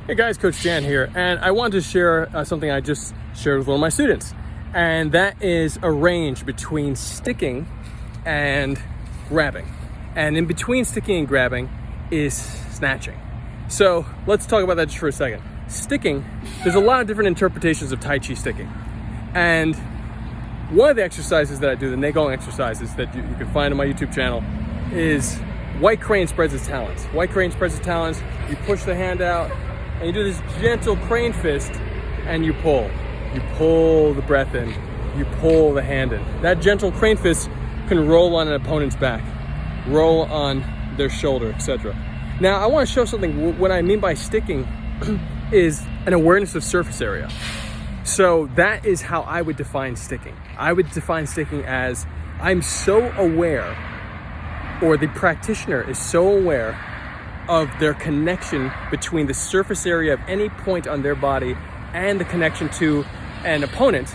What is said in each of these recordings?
Hey guys, Coach Jan here, and I wanted to share something I just shared with one of my students, and that is a range between sticking and grabbing. And in between sticking and grabbing is snatching. So let's talk about that just for a second. Sticking, there's a lot of different interpretations of Tai Chi sticking. And one of the exercises that I do, the Neigong exercises that you can find on my YouTube channel, is White Crane spreads his talons. White Crane spreads his talons, you push the hand out, and you do this gentle crane fist, and you pull. You pull the breath in, you pull the hand in. That gentle crane fist can roll on an opponent's back, roll on their shoulder, etc. Now, I want to show something. What I mean by sticking is an awareness of surface area. So that is how I would define sticking. I would define sticking as I'm so aware, or the practitioner is so aware of their connection between the surface area of any point on their body and the connection to an opponent,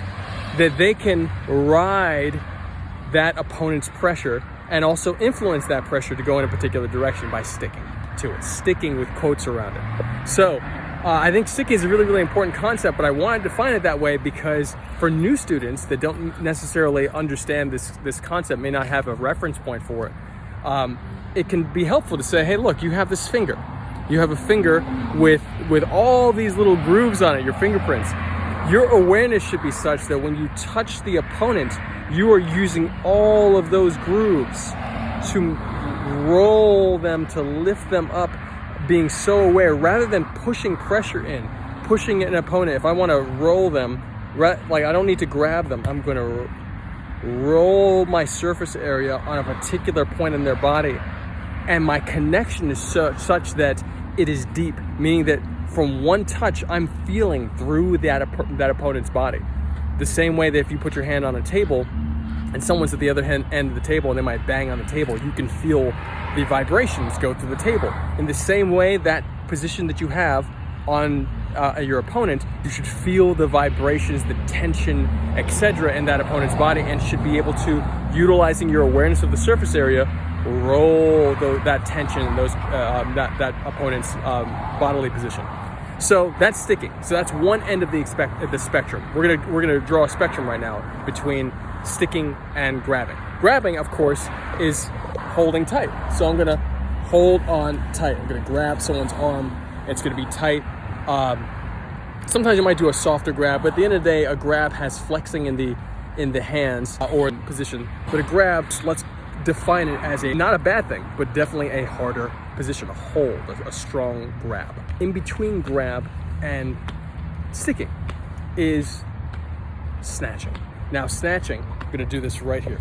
that they can ride that opponent's pressure and also influence that pressure to go in a particular direction by sticking to it, sticking with quotes around it. So I think sticking is a really, really important concept, but I wanted to define it that way because for new students that don't necessarily understand this concept, may not have a reference point for it, it can be helpful to say, hey, look, you have this finger. You have a finger with all these little grooves on it, your fingerprints. Your awareness should be such that when you touch the opponent, you are using all of those grooves to roll them, to lift them up, being so aware, rather than pushing pressure in, pushing an opponent. If I want to roll them, like I don't need to grab them, I'm going to roll my surface area on a particular point in their body. And my connection is such that it is deep, meaning that from one touch, I'm feeling through that opponent's body. The same way that if you put your hand on a table and someone's at the other end of the table and they might bang on the table, you can feel the vibrations go through the table. In the same way, that position that you have on your opponent, you should feel the vibrations, the tension, etc. in that opponent's body, and should be able to, utilizing your awareness of the surface area, roll that tension, that opponent's bodily position. So that's sticking. So that's one end of the spectrum. We're gonna draw a spectrum right now between sticking and grabbing. Grabbing, of course, is holding tight. So I'm gonna hold on tight. I'm gonna grab someone's arm. It's gonna be tight. Sometimes you might do a softer grab, but at the end of the day, a grab has flexing in the hands or position. But a grab, let's define it as not a bad thing, but definitely a harder position, a hold, a strong grab. In between grab and sticking is snatching. Now snatching, I'm gonna do this right here.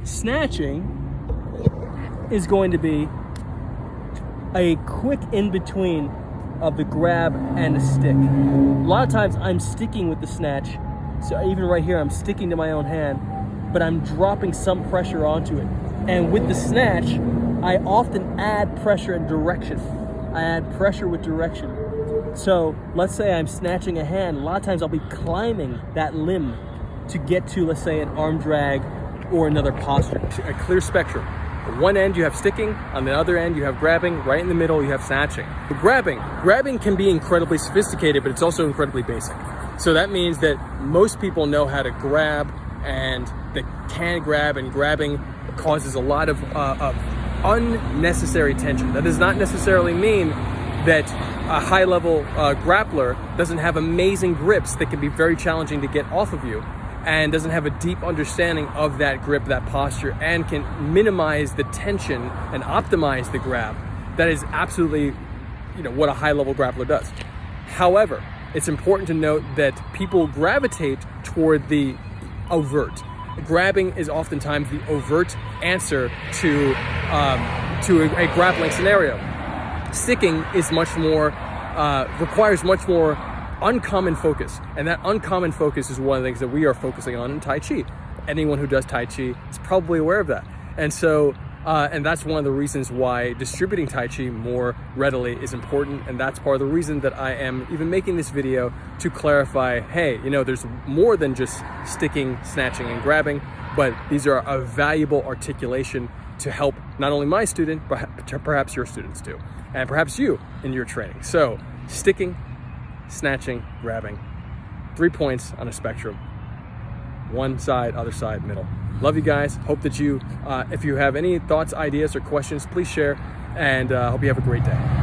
Snatching is going to be a quick in-between of the grab and the stick. A lot of times I'm sticking with the snatch, so even right here I'm sticking to my own hand, but I'm dropping some pressure onto it. And with the snatch, I often add pressure and direction. I add pressure with direction. So let's say I'm snatching a hand, a lot of times I'll be climbing that limb to get to, let's say, an arm drag or another posture. A clear spectrum. At one end you have sticking, on the other end you have grabbing, right in the middle you have snatching. Grabbing can be incredibly sophisticated, but it's also incredibly basic. So that means that most people know how to grab, and they can grab, and grabbing causes a lot of unnecessary tension. That does not necessarily mean that a high-level grappler doesn't have amazing grips that can be very challenging to get off of you, and doesn't have a deep understanding of that grip, that posture, and can minimize the tension and optimize the grab. That is absolutely, what a high-level grappler does. However, it's important to note that people gravitate toward the overt. Grabbing is oftentimes the overt answer to a grappling scenario. Sticking is much more, requires much more uncommon focus, and that uncommon focus is one of the things that we are focusing on in Tai Chi. Anyone who does Tai Chi is probably aware of that, and so and that's one of the reasons why distributing Tai Chi more readily is important, and that's part of the reason that I am even making this video to clarify, hey, there's more than just sticking, snatching, and grabbing, but these are a valuable articulation to help not only my student, but perhaps your students too, and perhaps you in your training. So Sticking, snatching, grabbing. 3 points on a spectrum. One side, other side, middle. Love you guys. Hope that you, if you have any thoughts, ideas, or questions, please share. And hope you have a great day.